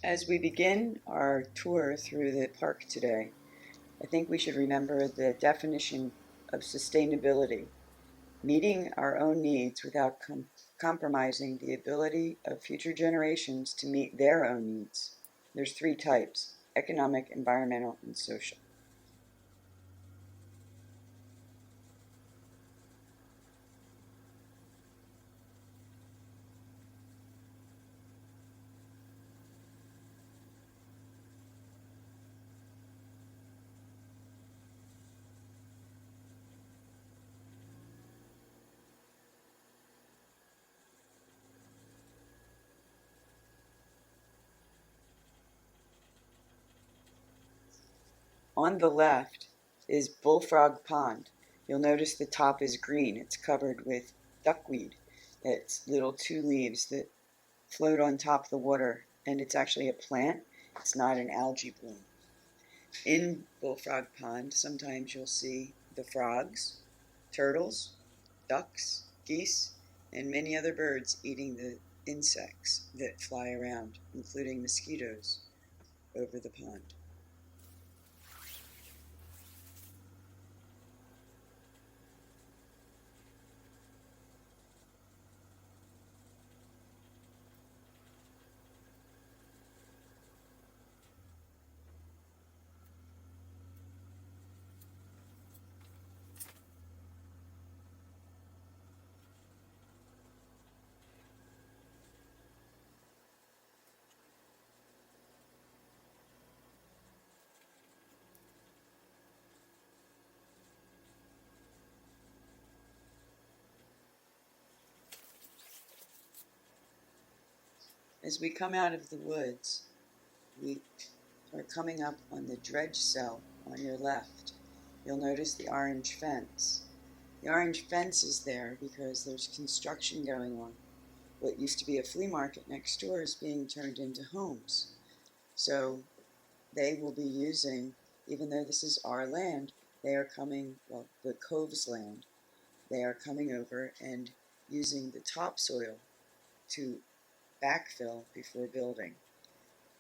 As we begin our tour through the park today, I think we should remember the definition of sustainability, meeting our own needs without compromising the ability of future generations to meet their own needs. There's three types: economic, environmental, and social. On the left is Bullfrog Pond. You'll notice the top is green. It's covered with duckweed. It's little two leaves that float on top of the water, and it's actually a plant. It's not an algae bloom. In Bullfrog Pond, sometimes you'll see the frogs, turtles, ducks, geese, and many other birds eating the insects that fly around, including mosquitoes over the pond. As we come out of the woods, we are coming up on the dredge cell on your left. You'll notice the orange fence. The orange fence is there because there's construction going on. What used to be a flea market next door is being turned into homes. So they will be using, even though this is our land, they are coming, well, the Cove's land, they are coming over and using the topsoil to backfill before building.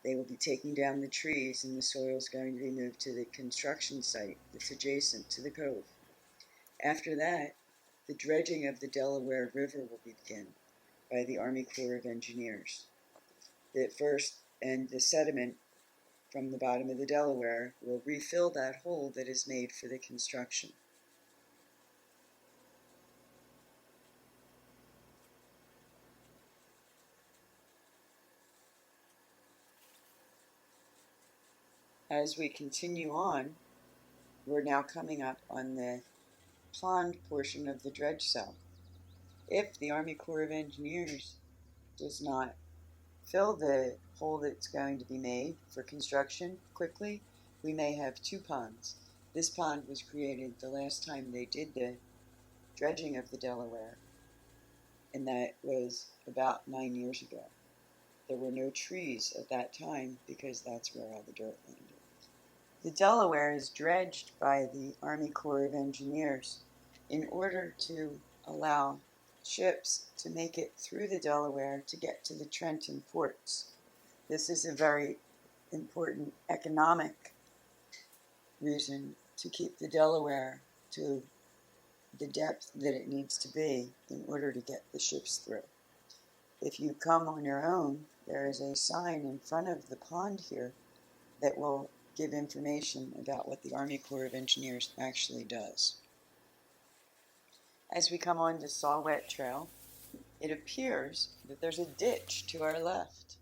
They will be taking down the trees, and the soil is going to be moved to the construction site that's adjacent to the cove. After that, the dredging of the Delaware River will begin by the Army Corps of Engineers. The sediment from the bottom of the Delaware will refill that hole that is made for the construction. As we continue on, we're now coming up on the pond portion of the dredge cell. If the Army Corps of Engineers does not fill the hole that's going to be made for construction quickly, we may have two ponds. This pond was created the last time they did the dredging of the Delaware, and that was about 9 years ago. There were no trees at that time because that's where all the dirt landed. The Delaware is dredged by the Army Corps of Engineers in order to allow ships to make it through the Delaware to get to the Trenton ports. This is a very important economic reason to keep the Delaware to the depth that it needs to be in order to get the ships through. If you come on your own, there is a sign in front of the pond here that will give information about what the Army Corps of Engineers actually does. As we come on to Saw-Whet Trail, it appears that there's a ditch to our left.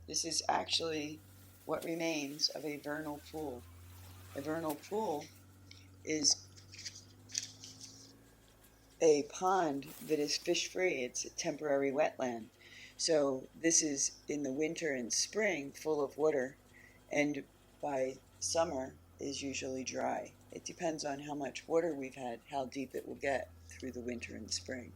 This is actually what remains of a vernal pool. A vernal pool is a pond that is fish-free. It's a temporary wetland. So this is in the winter and spring full of water, and by summer is usually dry. It depends on how much water we've had, how deep it will get through the winter and spring.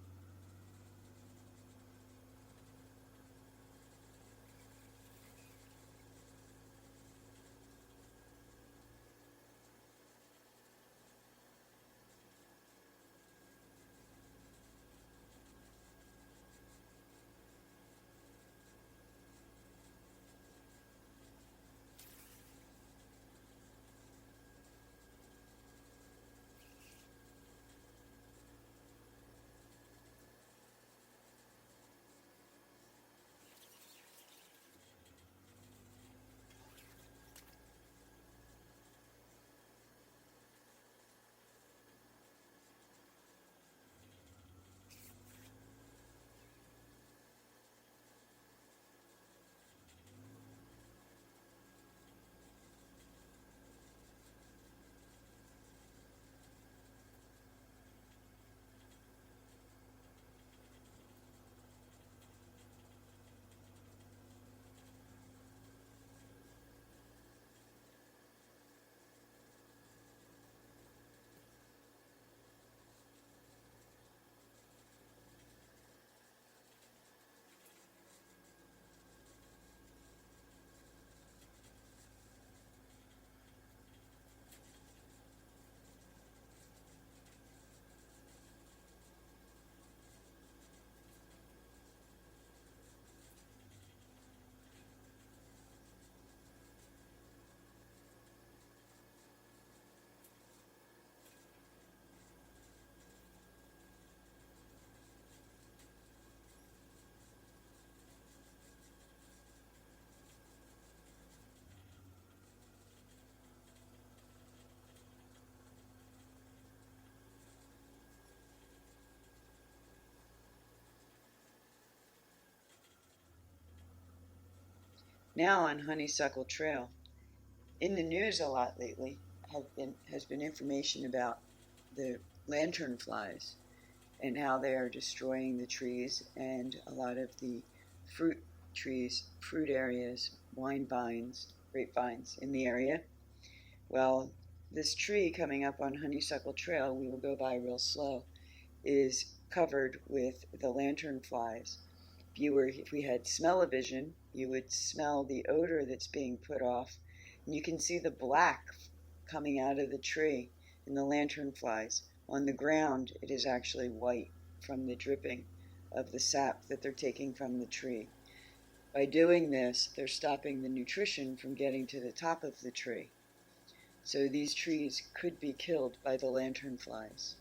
Now on Honeysuckle Trail, in the news a lot lately has been information about the lanternflies and how they are destroying the trees and a lot of the fruit trees, fruit areas, wine vines, grapevines in the area. Well, this tree coming up on Honeysuckle Trail, we will go by real slow, is covered with the lanternflies. If we had smell-o-vision, you would smell the odor that's being put off, and you can see the black coming out of the tree in the lanternflies. On the ground, it is actually white from the dripping of the sap that they're taking from the tree. By doing this, they're stopping the nutrition from getting to the top of the tree. So these trees could be killed by the lanternflies.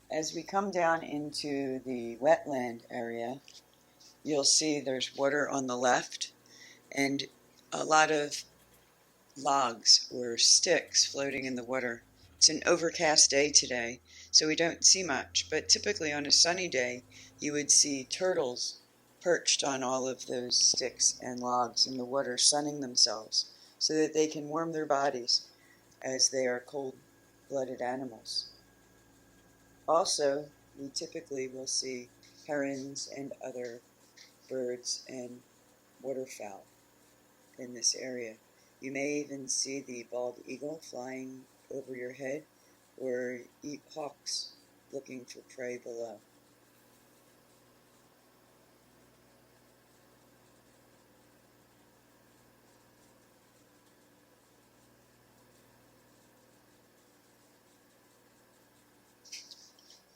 As we come down into the wetland area, you'll see there's water on the left and a lot of logs or sticks floating in the water. It's an overcast day today, so we don't see much, but typically on a sunny day, you would see turtles perched on all of those sticks and logs in the water, sunning themselves so that they can warm their bodies as they are cold-blooded animals. Also, we typically will see herons and other birds and waterfowl in this area. You may even see the bald eagle flying over your head or hawks looking for prey below.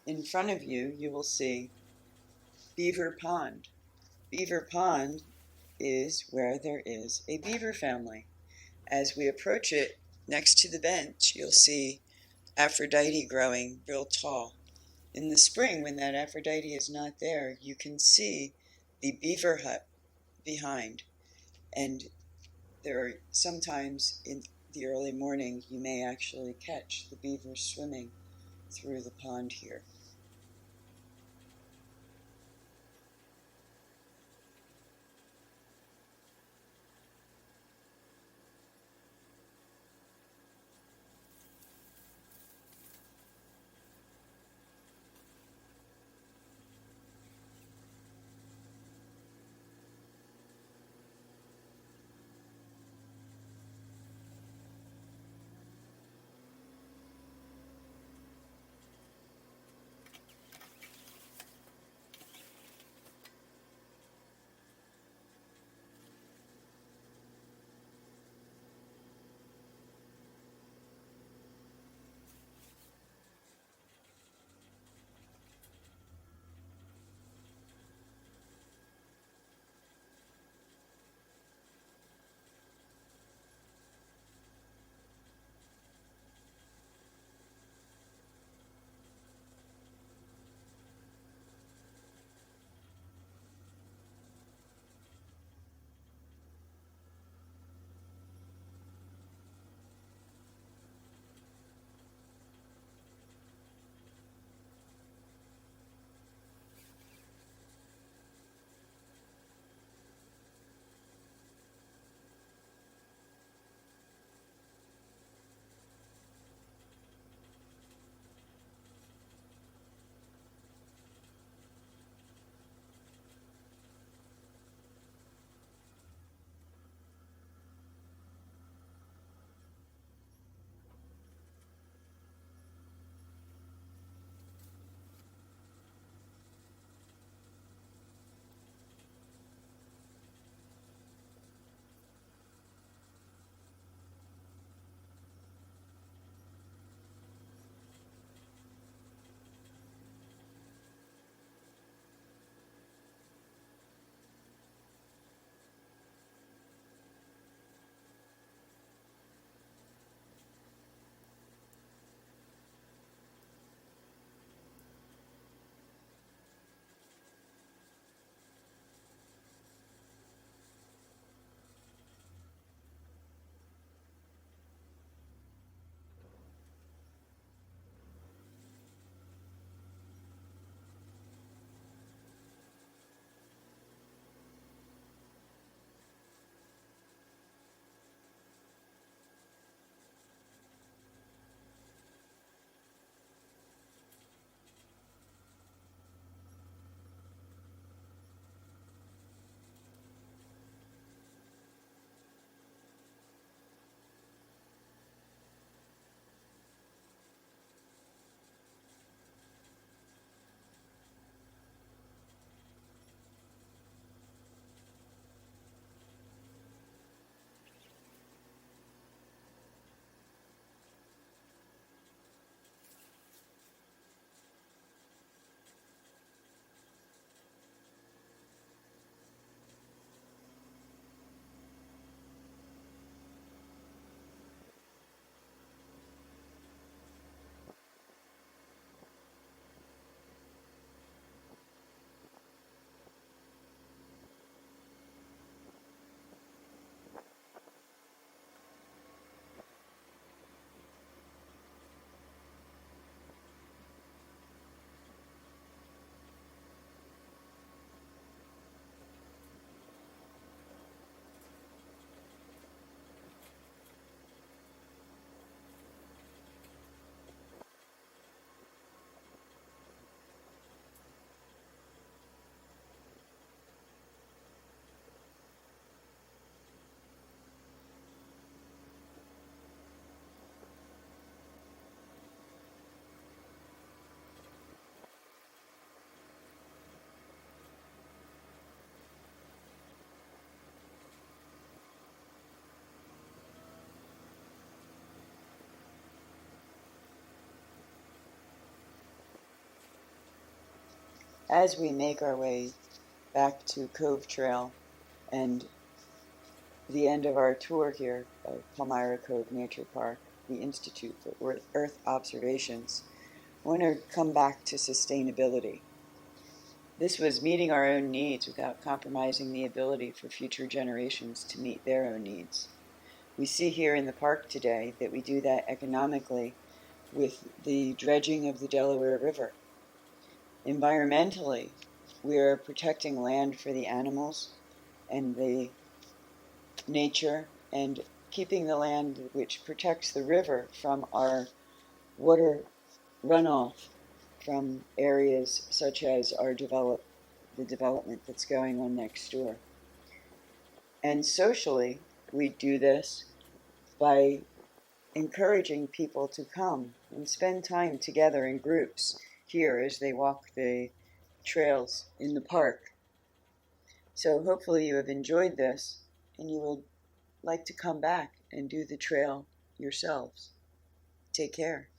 In front of you, you will see Beaver Pond. Beaver Pond is where there is a beaver family. As we approach it, next to the bench, you'll see Aphrodite growing real tall. In the spring, when that Aphrodite is not there, you can see the beaver hut behind. And there are sometimes in the early morning, you may actually catch the beavers swimming through the pond here. as we make our way back to Cove Trail and the end of our tour here of Palmyra Cove Nature Park, the Institute for Earth Observations, I want to come back to sustainability. This was meeting our own needs without compromising the ability for future generations to meet their own needs. We see here in the park today that we do that economically with the dredging of the Delaware River. Environmentally, we are protecting land for the animals and the nature and keeping the land which protects the river from our water runoff from areas such as the development that's going on next door. And socially, we do this by encouraging people to come and spend time together in groups here as they walk the trails in the park. So hopefully you have enjoyed this and you will like to come back and do the trail yourselves. Take care.